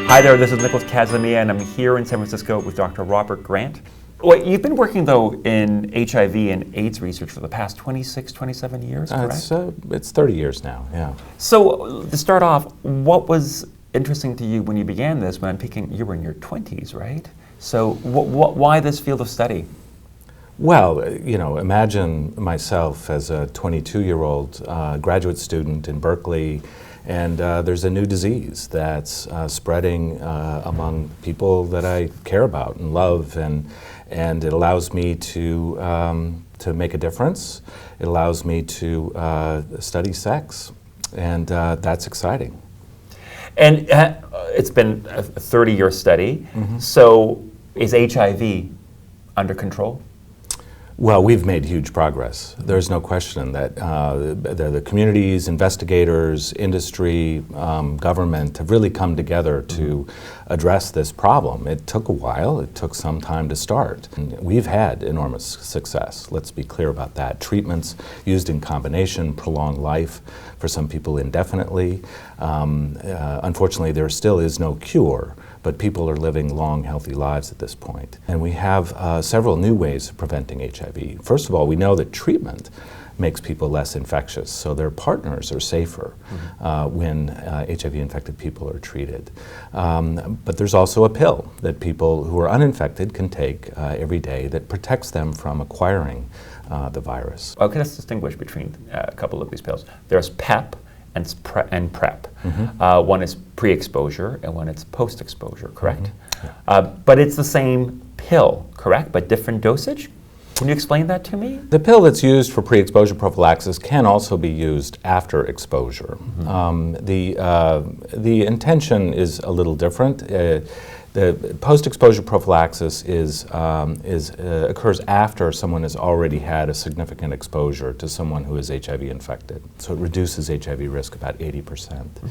Hi there, this is Nicholas Kazamia, and I'm here in San Francisco with Dr. Robert Grant. Well, you've been working, though, in HIV and AIDS research for the past 26, 27 years, correct? It's 30 years now, yeah. So, to start off, what was interesting to you when you began this? When I'm thinking you were in your 20s, right? So, why this field of study? Well, imagine myself as a 22-year-old graduate student in Berkeley, and there's a new disease that's spreading among people that I care about and love, and it allows me to make a difference. It allows me to study sex, and that's exciting. And it's been a 30-year study. Mm-hmm. So is HIV under control? Well, we've made huge progress. There's no question that the communities, investigators, industry, government have really come together to address this problem. It took a while. It took some time to start. And we've had enormous success. Let's be clear about that. Treatments used in combination prolong life for some people indefinitely. Unfortunately, there still is no cure, but people are living long, healthy lives at this point. And we have several new ways of preventing HIV. First of all, we know that treatment makes people less infectious, so their partners are safer when HIV-infected people are treated. But there's also a pill that people who are uninfected can take every day that protects them from acquiring the virus. Okay, let's distinguish between a couple of these pills. There's PEP and PrEP. Mm-hmm. One is pre-exposure and one is post-exposure, correct? Mm-hmm. Yeah. But it's the same pill, correct? But different dosage? Can you explain that to me? The pill that's used for pre-exposure prophylaxis can also be used after exposure. Mm-hmm. The intention is a little different. The post-exposure prophylaxis occurs after someone has already had a significant exposure to someone who is HIV infected. So it reduces HIV risk about 80%. Mm-hmm.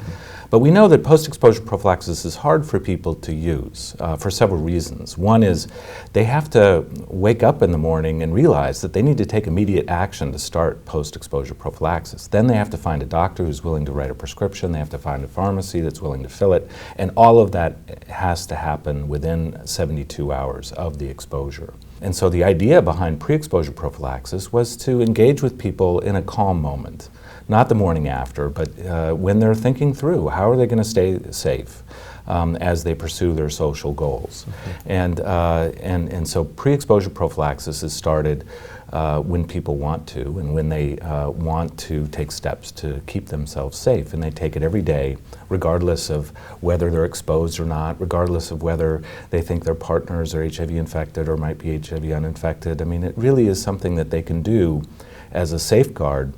But we know that post-exposure prophylaxis is hard for people to use for several reasons. One is they have to wake up in the morning and realize that they need to take immediate action to start post-exposure prophylaxis. Then they have to find a doctor who's willing to write a prescription. They have to find a pharmacy that's willing to fill it. And all of that has to happen within 72 hours of the exposure. And so the idea behind pre-exposure prophylaxis was to engage with people in a calm moment, not the morning after, but when they're thinking through how are they going to stay safe as they pursue their social goals. Mm-hmm. And so pre-exposure prophylaxis is started when people want to and when they want to take steps to keep themselves safe. And they take it every day, regardless of whether they're exposed or not, regardless of whether they think their partners are HIV infected or might be HIV uninfected. I mean, it really is something that they can do as a safeguard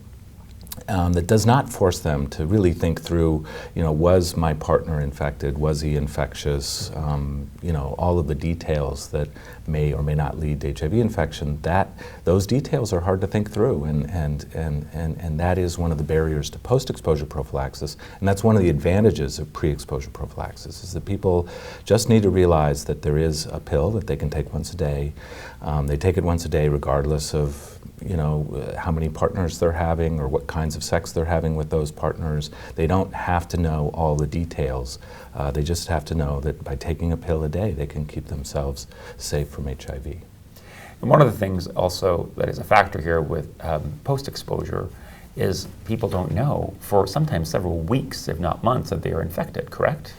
that does not force them to really think through, was my partner infected? Was he infectious? All of the details that may or may not lead to HIV infection, those details are hard to think through, and that is one of the barriers to post-exposure prophylaxis, and that's one of the advantages of pre-exposure prophylaxis, is that people just need to realize that there is a pill that they can take once a day. They take it once a day regardless of how many partners they're having or what kinds of sex they're having with those partners. They don't have to know all the details. They just have to know that by taking a pill a day, they can keep themselves safe from HIV. And one of the things also that is a factor here with post-exposure is people don't know for sometimes several weeks, if not months, that they are infected, correct?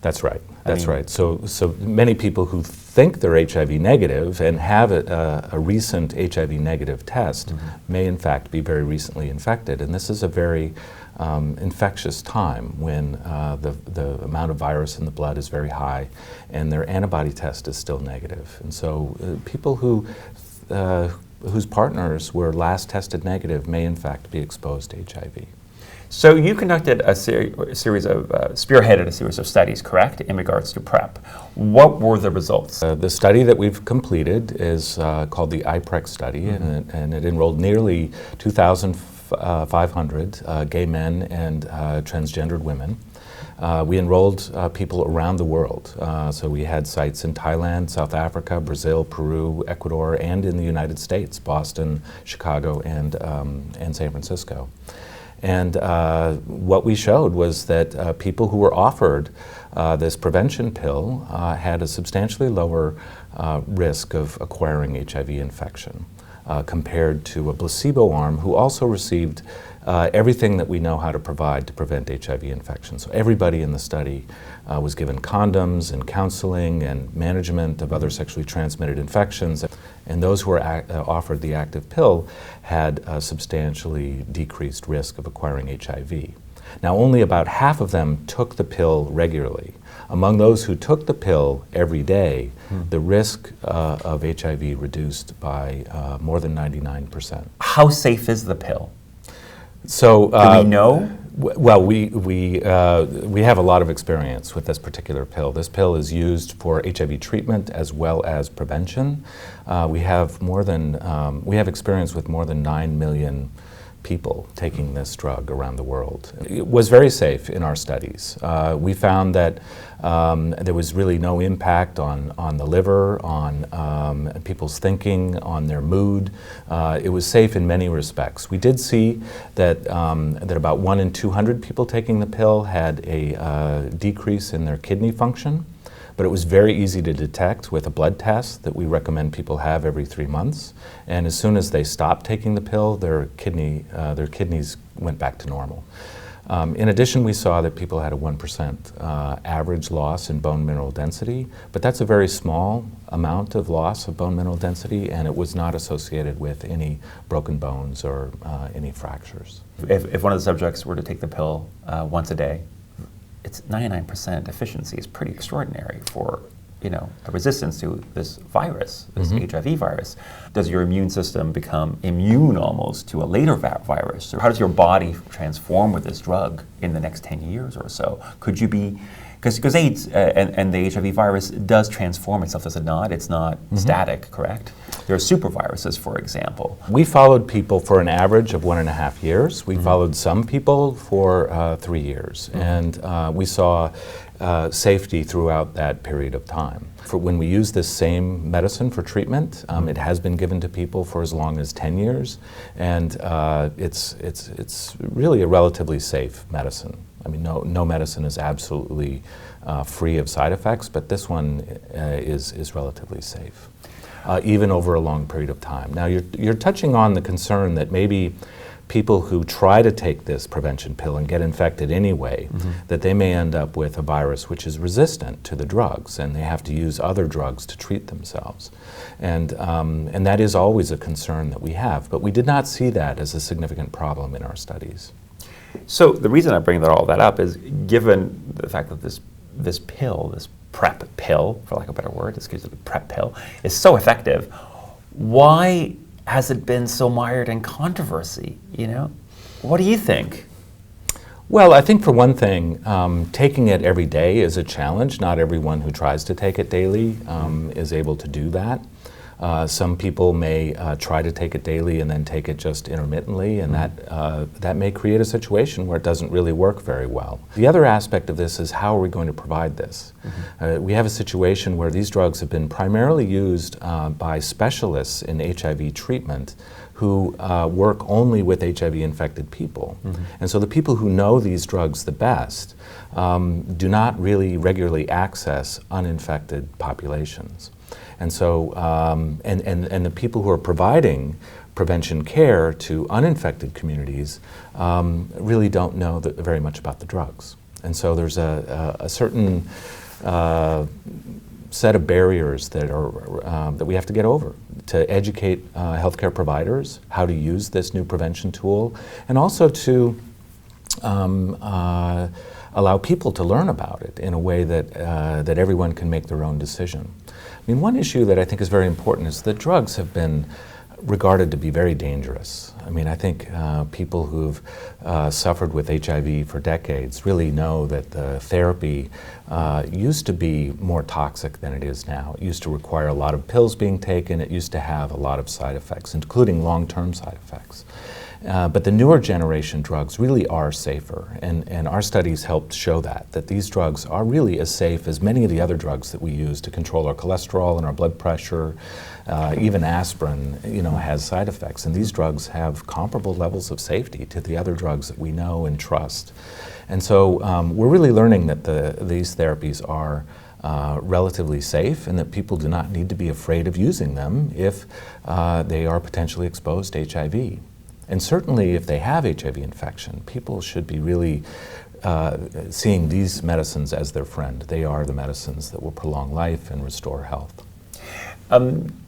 That's right. That's right. So many people who think they're HIV negative and have a recent HIV negative test mm-hmm. may in fact be very recently infected. And this is a very infectious time when the amount of virus in the blood is very high and their antibody test is still negative. And so people whose partners were last tested negative may in fact be exposed to HIV. So you conducted spearheaded a series of studies, correct, in regards to PrEP. What were the results? The study that we've completed is called the iPrEX study, mm-hmm. and it enrolled nearly 2,500 gay men and transgendered women. We enrolled people around the world. So we had sites in Thailand, South Africa, Brazil, Peru, Ecuador, and in the United States, Boston, Chicago, and San Francisco. And what we showed was that people who were offered this prevention pill had a substantially lower risk of acquiring HIV infection compared to a placebo arm who also received everything that we know how to provide to prevent HIV infection. So everybody in the study was given condoms and counseling and management of other sexually transmitted infections. And those who were offered the active pill had a substantially decreased risk of acquiring HIV. Now, only about half of them took the pill regularly. Among those who took the pill every day, the risk of HIV reduced by more than 99%. How safe is the pill? So, do we know? Well, we have a lot of experience with this particular pill. This pill is used for HIV treatment as well as prevention. We have experience with more than 9 million people taking this drug around the world. It was very safe in our studies. We found that there was really no impact on the liver, on people's thinking, on their mood. It was safe in many respects. We did see that about 1 in 200 people taking the pill had a decrease in their kidney function. But it was very easy to detect with a blood test that we recommend people have every 3 months. And as soon as they stopped taking the pill, their kidneys went back to normal. In addition, we saw that people had a 1% average loss in bone mineral density, but that's a very small amount of loss of bone mineral density, and it was not associated with any broken bones or any fractures. If one of the subjects were to take the pill once a day, it's 99% efficiency is pretty extraordinary for, a resistance to this virus, this HIV virus. Does your immune system become immune almost to a later virus? Or how does your body transform with this drug in the next 10 years or so? Could you be, because AIDS and the HIV virus does transform itself, does it not? It's not static, correct? There are super viruses, for example. We followed people for an average of 1.5 years. We followed some people for 3 years, and we saw safety throughout that period of time. When we use this same medicine for treatment, it has been given to people for as long as 10 years, and it's really a relatively safe medicine. I mean, no medicine is absolutely free of side effects, but this one is relatively safe, even over a long period of time. Now, you're touching on the concern that maybe people who try to take this prevention pill and get infected anyway, that they may end up with a virus which is resistant to the drugs, and they have to use other drugs to treat themselves. And that is always a concern that we have, but we did not see that as a significant problem in our studies. So the reason I bring all that up is, given the fact that this pill, this PrEP pill, for lack of a better word, this is the PrEP pill, is so effective, why has it been so mired in controversy? What do you think? Well, I think for one thing, taking it every day is a challenge. Not everyone who tries to take it daily is able to do that. Some people may try to take it daily and then take it just intermittently, and that may create a situation where it doesn't really work very well. The other aspect of this is, how are we going to provide this? We have a situation where these drugs have been primarily used by specialists in HIV treatment who work only with HIV-infected people. And so the people who know these drugs the best do not really regularly access uninfected populations. And so, and the people who are providing prevention care to uninfected communities really don't know very much about the drugs. And so there's a certain set of barriers that we have to get over to educate healthcare providers how to use this new prevention tool, and also to allow people to learn about it in a way that everyone can make their own decision. I mean, one issue that I think is very important is that drugs have been regarded to be very dangerous. I mean, I think people who've suffered with HIV for decades really know that the therapy used to be more toxic than it is now. It used to require a lot of pills being taken. It used to have a lot of side effects, including long-term side effects. But the newer generation drugs really are safer, and our studies helped show that these drugs are really as safe as many of the other drugs that we use to control our cholesterol and our blood pressure. Even aspirin, has side effects, and these drugs have comparable levels of safety to the other drugs that we know and trust. And so we're really learning that these therapies are relatively safe, and that people do not need to be afraid of using them if they are potentially exposed to HIV. And certainly if they have HIV infection, people should be really seeing these medicines as their friend. They are the medicines that will prolong life and restore health.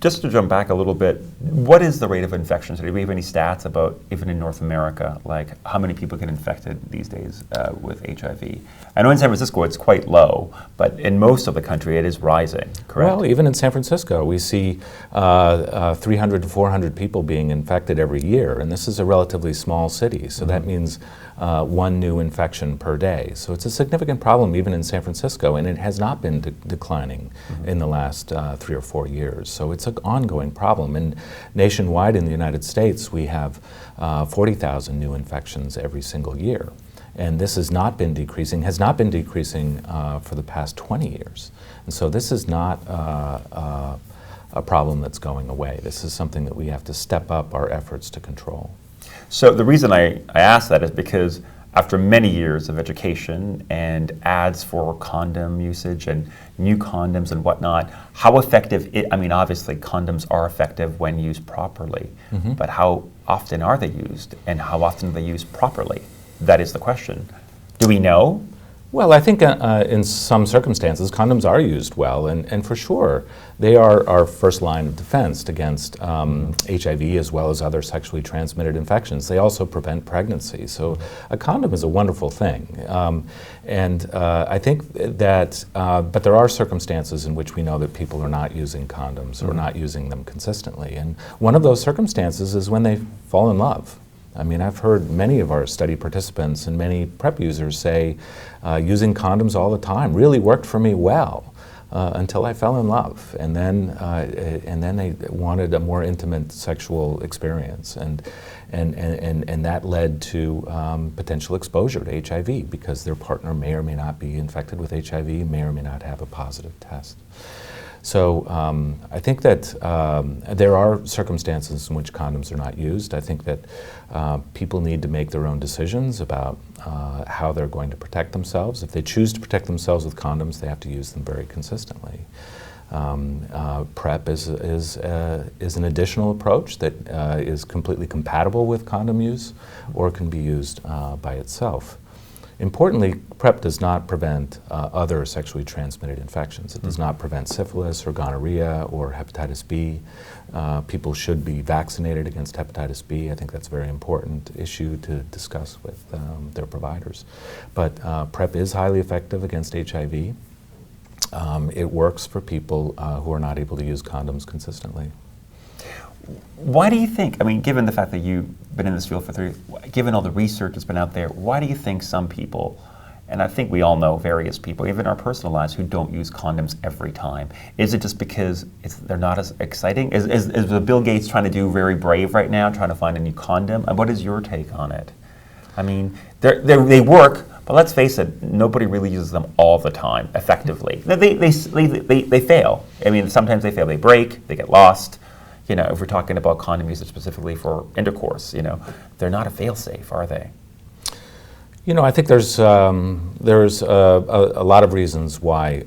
Just to jump back a little bit, what is the rate of infection today? Do we have any stats about, even in North America, like how many people get infected these days with HIV? I know in San Francisco it's quite low, but in most of the country it is rising, correct? Well, even in San Francisco we see 300 to 400 people being infected every year, and this is a relatively small city, so that means one new infection per day. So it's a significant problem even in San Francisco, and it has not been declining in the last 3 or 4 years. So it's an ongoing problem. And nationwide in the United States, we have 40,000 new infections every single year. And this has not been decreasing for the past 20 years. And so this is not a problem that's going away. This is something that we have to step up our efforts to control. So the reason I ask that is because after many years of education and ads for condom usage and new condoms and whatnot, how effective, obviously condoms are effective when used properly, but how often are they used and how often are they used properly? That is the question. Do we know? Well, I think in some circumstances, condoms are used well, and for sure, they are our first line of defense against HIV as well as other sexually transmitted infections. They also prevent pregnancy, so a condom is a wonderful thing. I think that, but there are circumstances in which we know that people are not using condoms or not using them consistently, and one of those circumstances is when they fall in love. I've heard many of our study participants and many PrEP users say using condoms all the time really worked for me well until I fell in love, and then they wanted a more intimate sexual experience, and that led to potential exposure to HIV because their partner may or may not be infected with HIV, may or may not have a positive test. So I think that there are circumstances in which condoms are not used. I think that people need to make their own decisions about how they're going to protect themselves. If they choose to protect themselves with condoms, they have to use them very consistently. PrEP is an additional approach that is completely compatible with condom use or can be used by itself. Importantly, PrEP does not prevent other sexually transmitted infections. It does not prevent syphilis or gonorrhea or hepatitis B. People should be vaccinated against hepatitis B. I think that's a very important issue to discuss with their providers. But PrEP is highly effective against HIV. It works for people who are not able to use condoms consistently. Why do you think, given the fact that you've been in this field for given all the research that's been out there, why do you think some people, and I think we all know various people, even in our personal lives, who don't use condoms every time? Is it just because they're not as exciting? Is Bill Gates trying to do very brave right now, trying to find a new condom? And what is your take on it? They work, but let's face it, nobody really uses them all the time effectively. They fail. Sometimes they fail. They break, they get lost. If we're talking about condom usage specifically for intercourse, they're not a fail-safe, are they? I think there's a lot of reasons why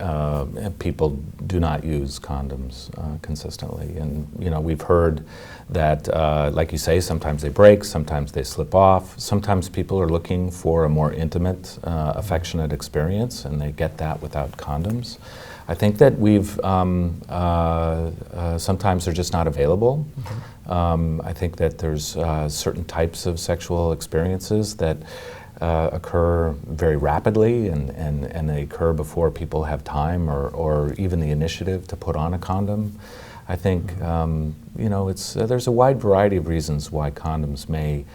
people do not use condoms consistently. And, we've heard that, like you say, sometimes they break, sometimes they slip off. Sometimes people are looking for a more intimate, affectionate experience, and they get that without condoms. I think that sometimes they're just not available. I think that there's certain types of sexual experiences that occur very rapidly, and they occur before people have time or even the initiative to put on a condom. I think there's a wide variety of reasons why condoms may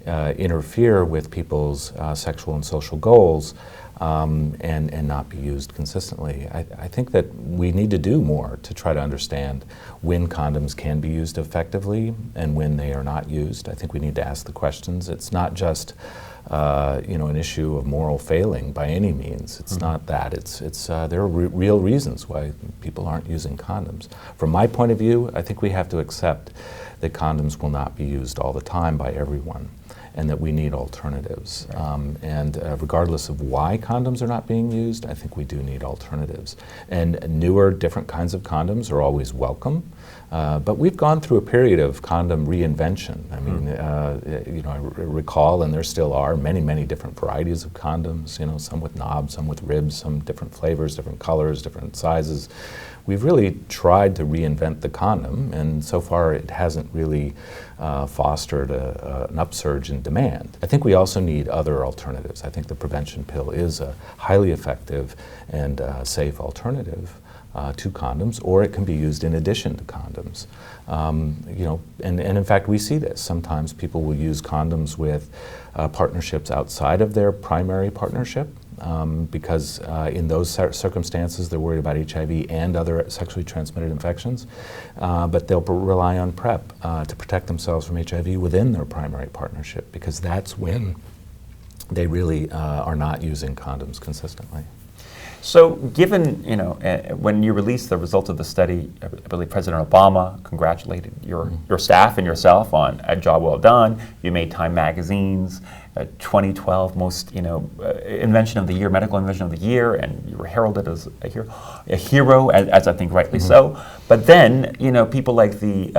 interfere with people's sexual and social goals and not be used consistently. I think that we need to do more to try to understand when condoms can be used effectively and when they are not used. I think we need to ask the questions. It's not just an issue of moral failing by any means. It's not that. There are real reasons why people aren't using condoms. From my point of view, I think we have to accept that condoms will not be used all the time by everyone, and that we need alternatives. Regardless of why condoms are not being used, I think we do need alternatives. And newer, different kinds of condoms are always welcome. But we've gone through a period of condom reinvention. I mean, I recall, and there still are many, many different varieties of condoms. Some with knobs, some with ribs, some different flavors, different colors, different sizes. We've really tried to reinvent the condom, and so far it hasn't really fostered an upsurge in demand. I think we also need other alternatives. I think the prevention pill is a highly effective and safe alternative to condoms, or it can be used in addition to condoms. And in fact, we see this. Sometimes people will use condoms with partnerships outside of their primary partnership. Because in those circumstances they're worried about HIV and other sexually transmitted infections, but they'll rely on PrEP to protect themselves from HIV within their primary partnership, because that's when they really are not using condoms consistently. So given, when you released the results of the study, I believe President Obama congratulated your staff and yourself on a job well done. You made Time Magazine's 2012 most, invention of the year, medical invention of the year, and you were heralded as a hero, as I think rightly so. But then, people like the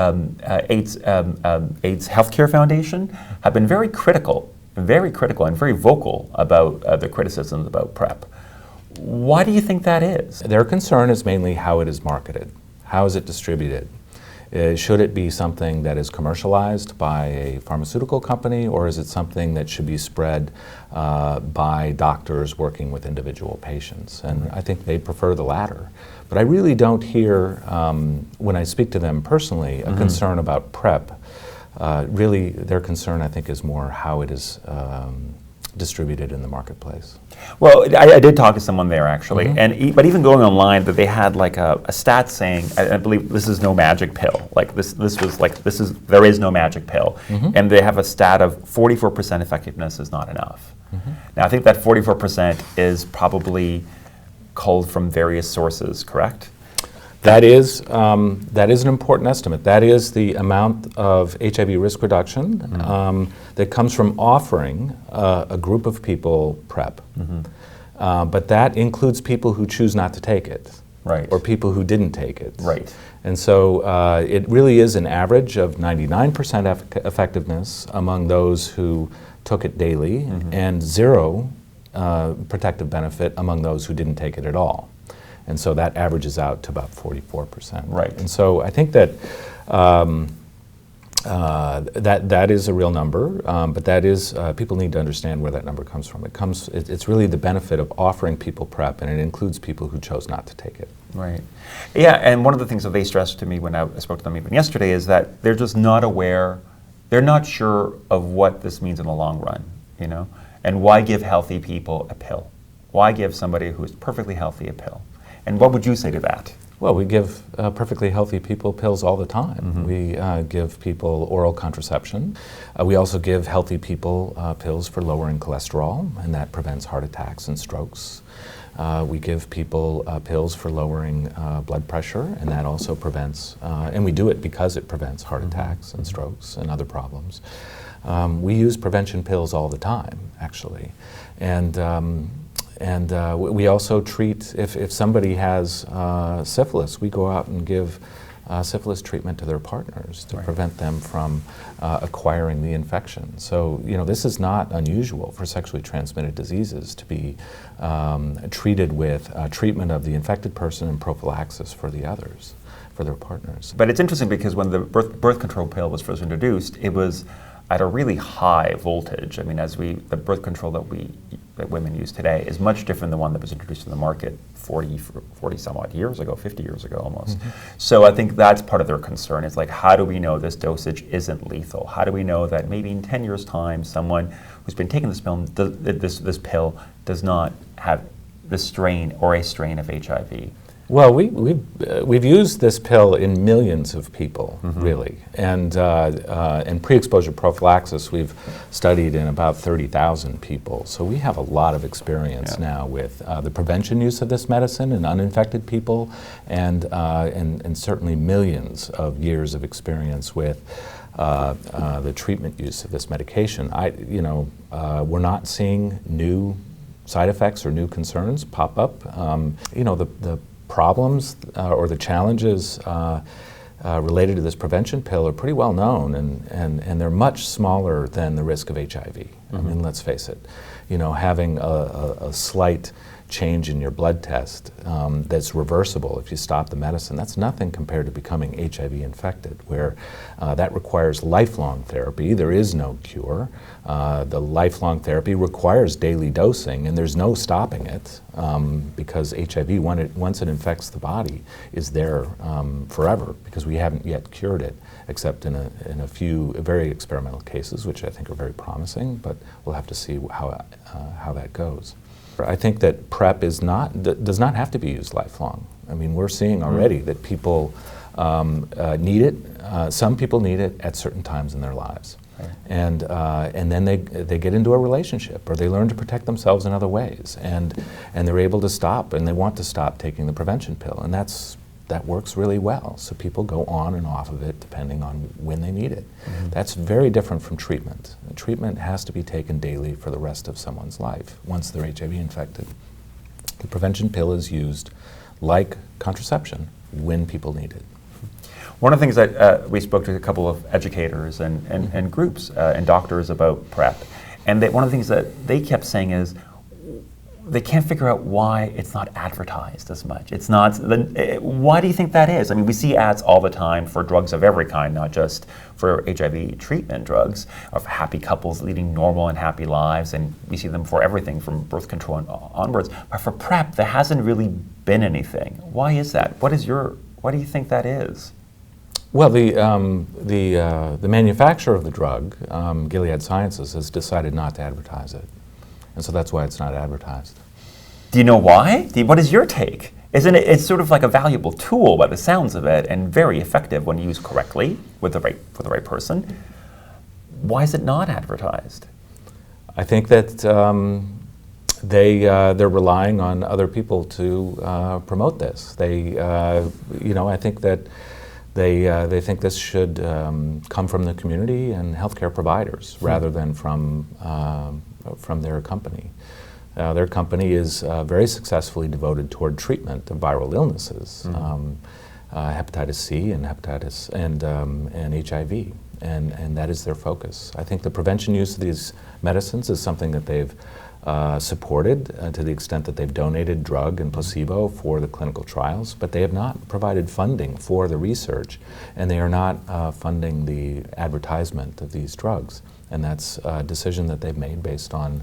AIDS Healthcare Foundation have been very critical and very vocal about the criticisms about PrEP. Why do you think that is? Their concern is mainly how it is marketed. How is it distributed? Should it be something that is commercialized by a pharmaceutical company, or is it something that should be spread by doctors working with individual patients? And I think they prefer the latter. But I really don't hear, when I speak to them personally, a concern about PrEP. Really, their concern, I think, is more how it is distributed in the marketplace. Well, I did talk to someone there actually, but even going online, that they had like a stat saying, I believe this is no magic pill. Like there is no magic pill, and they have a stat of 44% effectiveness is not enough. Now I think that 44% is probably culled from various sources, correct? That is an important estimate. That is the amount of HIV risk reduction that comes from offering a group of people PrEP. But that includes people who choose not to take it, or people who didn't take it. And so it really is an average of 99% effectiveness among those who took it daily, and 0 protective benefit among those who didn't take it at all. And so that averages out to about 44%. And so I think that that is a real number, but that is, people need to understand where that number comes from. It's really the benefit of offering people PrEP, and it includes people who chose not to take it. Yeah, and one of the things that they stressed to me when I spoke to them even yesterday is that they're just not aware, they're not sure of what this means in the long run, and why give healthy people a pill? Why give somebody who is perfectly healthy a pill? And what would you say to that? Well, we give perfectly healthy people pills all the time. We give people oral contraception. We also give healthy people pills for lowering cholesterol, and that prevents heart attacks and strokes. We give people pills for lowering blood pressure, and that also prevents, and we do it because it prevents heart attacks and strokes and other problems. We use prevention pills all the time, actually. And we also treat, if somebody has syphilis, we go out and give syphilis treatment to their partners to prevent them from acquiring the infection. So, this is not unusual for sexually transmitted diseases to be treated with treatment of the infected person and prophylaxis for the others, for their partners. But it's interesting because when the birth control pill was first introduced, it was at a really high voltage. I mean, the birth control that women use today is much different than the one that was introduced to the market 40 some odd years ago, 50 years ago almost. So I think that's part of their concern. It's like, how do we know this dosage isn't lethal? How do we know that maybe in 10 years' time, someone who's been taking this pill, this pill does not have this strain or a strain of HIV? Well, we've used this pill in millions of people, really, and pre-exposure prophylaxis we've studied in about 30,000 people. So we have a lot of experience now with the prevention use of this medicine in uninfected people, and certainly millions of years of experience with the treatment use of this medication. We're not seeing new side effects or new concerns pop up. The problems or the challenges related to this prevention pill are pretty well known, and they're much smaller than the risk of HIV. I mean, let's face it, having a slight change in your blood test that's reversible if you stop the medicine, that's nothing compared to becoming HIV infected, where that requires lifelong therapy. There is no cure. The lifelong therapy requires daily dosing, and there's no stopping it because HIV, once it infects the body, is there forever, because we haven't yet cured it, except in a few very experimental cases, which I think are very promising, but we'll have to see how that goes. I think that PrEP does not have to be used lifelong. I mean, we're seeing already that people need it. Some people need it at certain times in their lives. Right. And then they get into a relationship, or they learn to protect themselves in other ways, and they're able to stop, and they want to stop taking the prevention pill, and that works really well. So people go on and off of it depending on when they need it. That's very different from treatment. Treatment has to be taken daily for the rest of someone's life once they're HIV infected. The prevention pill is used like contraception when people need it. One of the things that we spoke to a couple of educators and groups and doctors about PrEP, and one of the things that they kept saying is, they can't figure out why it's not advertised as much. It's not. Why do you think that is? I mean, we see ads all the time for drugs of every kind, not just for HIV treatment drugs, of happy couples leading normal and happy lives, and we see them for everything from birth control onwards. But for PrEP, there hasn't really been anything. Why is that? Why do you think that is? Well, the manufacturer of the drug, Gilead Sciences, has decided not to advertise it. And so that's why it's not advertised. Do you know why? What is your take? Isn't it? It's sort of like a valuable tool by the sounds of it, and very effective when used correctly for the right person. Why is it not advertised? I think that they're relying on other people to promote this. I think that they think this should come from the community and healthcare providers rather than from their company. Their company is very successfully devoted toward treatment of viral illnesses, hepatitis C and HIV, and that is their focus. I think the prevention use of these medicines is something that they've supported to the extent that they've donated drug and placebo for the clinical trials, but they have not provided funding for the research, and they are not funding the advertisement of these drugs. And that's a decision that they've made based on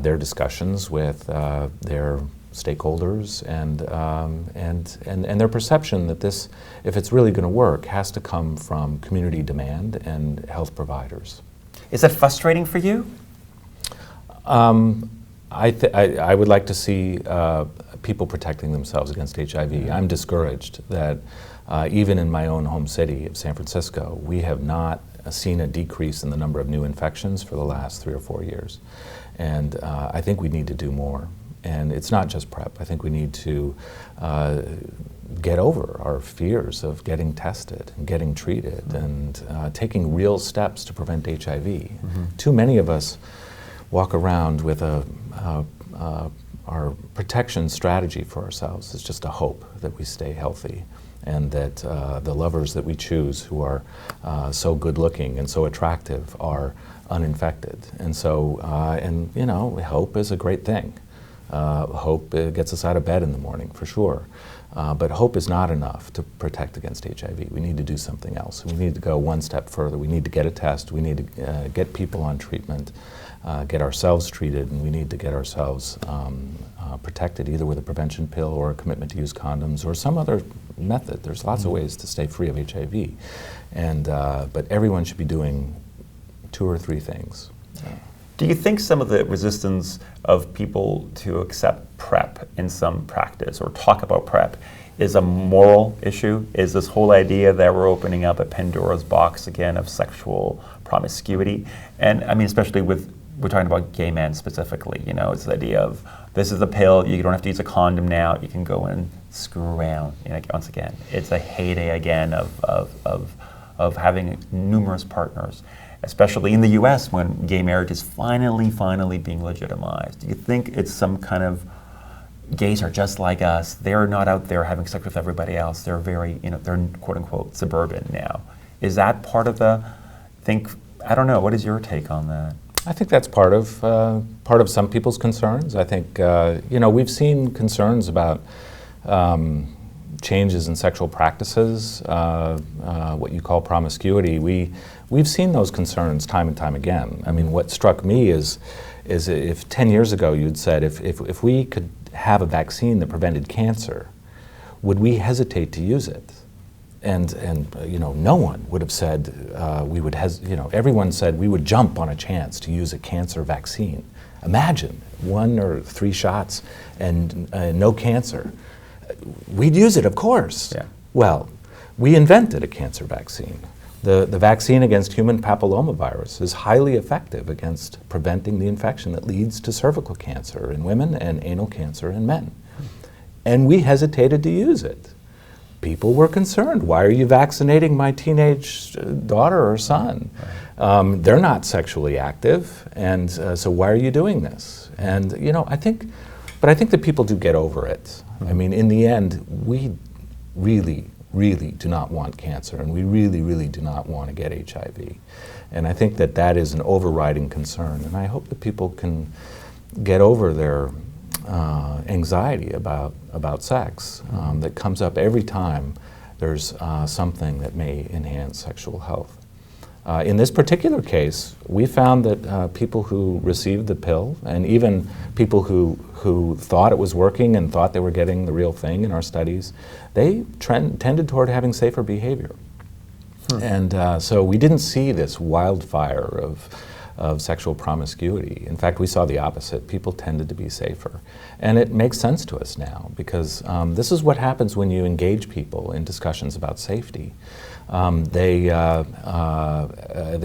their discussions with their stakeholders and their perception that this, if it's really going to work, has to come from community demand and health providers. Is that frustrating for you? I would like to see people protecting themselves against HIV. I'm discouraged that even in my own home city of San Francisco, we have not seen a decrease in the number of new infections for the last 3 or 4 years. And I think we need to do more. And it's not just PrEP. I think we need to get over our fears of getting tested and getting treated and taking real steps to prevent HIV. Too many of us walk around with our protection strategy for ourselves is just a hope that we stay healthy, and that the lovers that we choose who are so good looking and so attractive are uninfected. And so, hope is a great thing. Hope gets us out of bed in the morning, for sure. But hope is not enough to protect against HIV. We need to do something else. We need to go one step further. We need to get a test. We need to get people on treatment, get ourselves treated, and we need to get ourselves protected, either with a prevention pill or a commitment to use condoms or some other method. There's lots of ways to stay free of HIV. But everyone should be doing 2 or 3 things. Do you think some of the resistance of people to accept PrEP in some practice or talk about PrEP is a moral issue? Is this whole idea that we're opening up a Pandora's box again of sexual promiscuity? And I mean, especially we're talking about gay men specifically, it's the idea of this is a pill, you don't have to use a condom now, you can go and screw around. Once again, it's a heyday again of having numerous partners, especially in the US when gay marriage is finally being legitimized. Do you think it's some kind of, gays are just like us, they're not out there having sex with everybody else, they're very, they're quote unquote suburban now. Is that part of I don't know, what is your take on that? I think that's part of some people's concerns. I think, we've seen concerns about changes in sexual practices, what you call promiscuity. We've seen those concerns time and time again. I mean, what struck me is if 10 years ago you'd said if we could have a vaccine that prevented cancer, would we hesitate to use it? And no one would have said we would. Everyone said we would jump on a chance to use a cancer vaccine. Imagine 1 or 3 shots and no cancer. We'd use it, of course. Yeah. Well, we invented a cancer vaccine. The vaccine against human papillomavirus is highly effective against preventing the infection that leads to cervical cancer in women and anal cancer in men. And we hesitated to use it. People were concerned. Why are you vaccinating my teenage daughter or son? They're not sexually active, and so why are you doing this? And I think that people do get over it. I mean, in the end, we really do not want cancer, and we really do not want to get HIV. And I think that is an overriding concern, and I hope that people can get over their anxiety about sex that comes up every time there's something that may enhance sexual health. In this particular case, we found that people who received the pill, and even people who thought it was working and thought they were getting the real thing in our studies, they tended toward having safer behavior. And so we didn't see this wildfire of sexual promiscuity. In fact, we saw the opposite. People tended to be safer. And it makes sense to us now, because this is what happens when you engage people in discussions about safety. They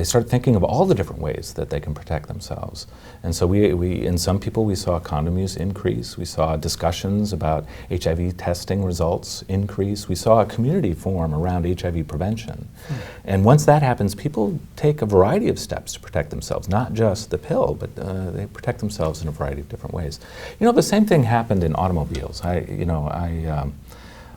start thinking of all the different ways that they can protect themselves. And so we in some people, we saw condom use increase. We saw discussions about HIV testing results increase. We saw a community form around HIV prevention. And once that happens, people take a variety of steps to protect themselves, not just the pill, but they protect themselves in a variety of different ways. The same thing happened in automobiles. I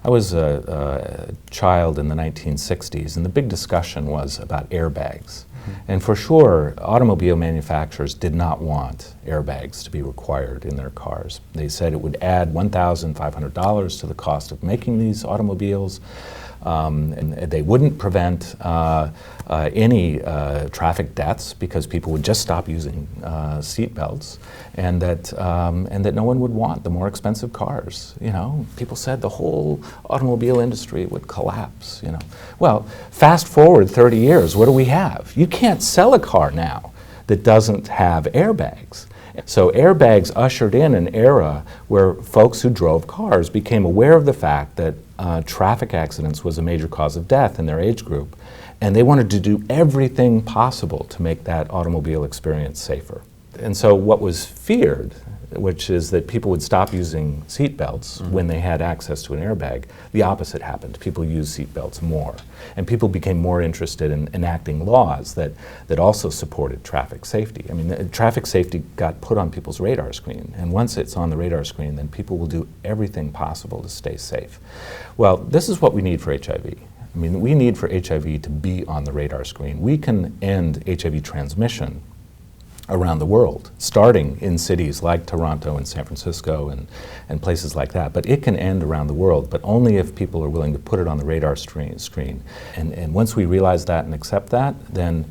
was a child in the 1960s, and the big discussion was about airbags. And for sure, automobile manufacturers did not want airbags to be required in their cars. They said it would add $1,500 to the cost of making these automobiles, and they wouldn't prevent any traffic deaths because people would just stop using seat belts, and that no one would want the more expensive cars. People said the whole automobile industry would collapse. Well, fast forward 30 years, what do we have? You can't sell a car now that doesn't have airbags. So airbags ushered in an era where folks who drove cars became aware of the fact that traffic accidents was a major cause of death in their age group, and they wanted to do everything possible to make that automobile experience safer. And so what was feared, which is that people would stop using seat belts when they had access to an airbag, the opposite happened. People used seat belts more. And people became more interested in enacting laws that also supported traffic safety. I mean, traffic safety got put on people's radar screen. And once it's on the radar screen, then people will do everything possible to stay safe. Well, this is what we need for HIV. I mean, we need for HIV to be on the radar screen. We can end HIV transmission around the world, starting in cities like Toronto and San Francisco and places like that. But it can end around the world, but only if people are willing to put it on the radar screen. And once we realize that and accept that, then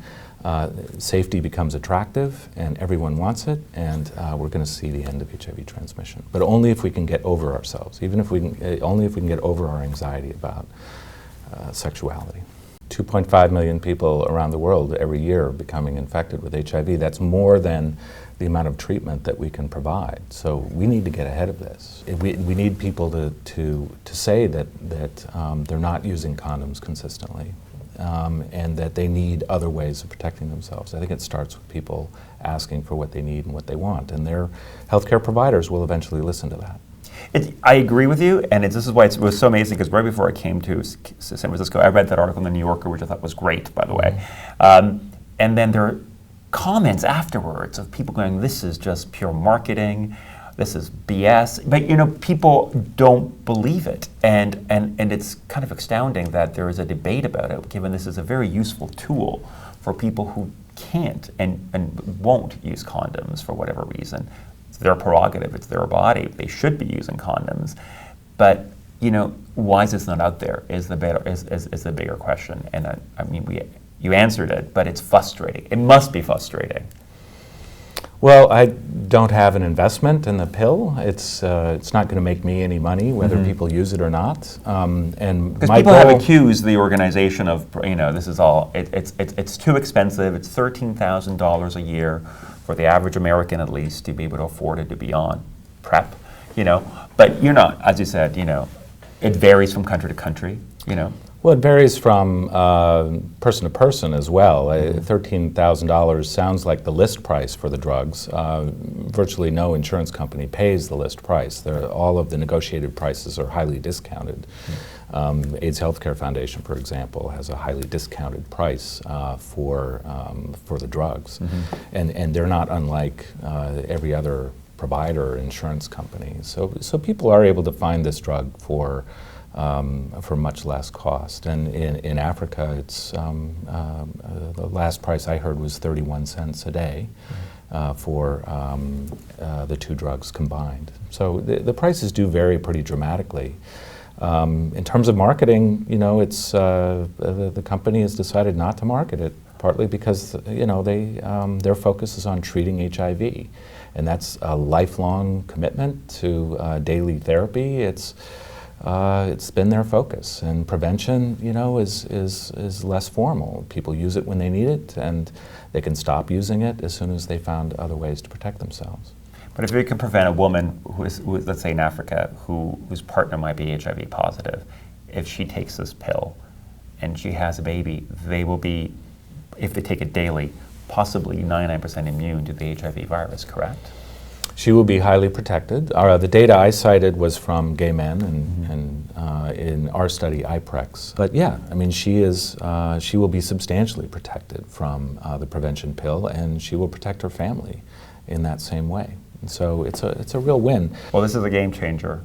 safety becomes attractive and everyone wants it, and we're going to see the end of HIV transmission. But only if we can get over ourselves, only if we can get over our anxiety about sexuality. 2.5 million people around the world every year becoming infected with HIV. That's more than the amount of treatment that we can provide. So we need to get ahead of this. We need people to say that they're not using condoms consistently, and that they need other ways of protecting themselves. I think it starts with people asking for what they need and what they want, and their healthcare providers will eventually listen to that. I agree with you, and this is why it was so amazing, because right before I came to San Francisco, I read that article in the New Yorker, which I thought was great, by the way. And then there are comments afterwards of people going, this is just pure marketing, this is BS. But you know, people don't believe it, and it's kind of astounding that there is a debate about it, given this is a very useful tool for people who can't and won't use condoms for whatever reason. It's their prerogative, it's their body. They should be using condoms. But, you know, why is this not out there is the bigger question. And I mean, you answered it, but it's frustrating. It must be frustrating. Well, I don't have an investment in the pill. It's not going to make me any money, whether people use it or not. And because people have accused the organization of, you know, this is all, it's too expensive. It's $13,000 a year for the average American, at least, to be able to afford it, to be on PrEP, you know. But you're not, as you said, you know, it varies from country to country, you know. Well, it varies from person to person as well. $13,000 sounds like the list price for the drugs. Virtually no insurance company pays the list price. All of the negotiated prices are highly discounted. AIDS Healthcare Foundation, for example, has a highly discounted price for the drugs. And they're not unlike every other provider or insurance company. So people are able to find this drug for much less cost. And in Africa, it's the last price I heard was 31 cents a day for the two drugs combined. So the prices do vary pretty dramatically. In terms of marketing, you know, it's the company has decided not to market it, partly because, you know, their focus is on treating HIV, and that's a lifelong commitment to daily therapy. It's been their focus, and prevention, you know, is less formal. People use it when they need it, and they can stop using it as soon as they found other ways to protect themselves. But if we can prevent a woman who is, let's say in Africa, whose partner might be HIV positive, if she takes this pill and she has a baby, they will be, if they take it daily, possibly 99% immune to the HIV virus, correct? She will be highly protected. The data I cited was from gay men, and in our study, iPrEX. But yeah, I mean, she will be substantially protected from the prevention pill, and she will protect her family in that same way. And so it's a real win. Well, this is a game changer,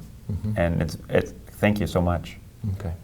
and it's thank you so much. Okay.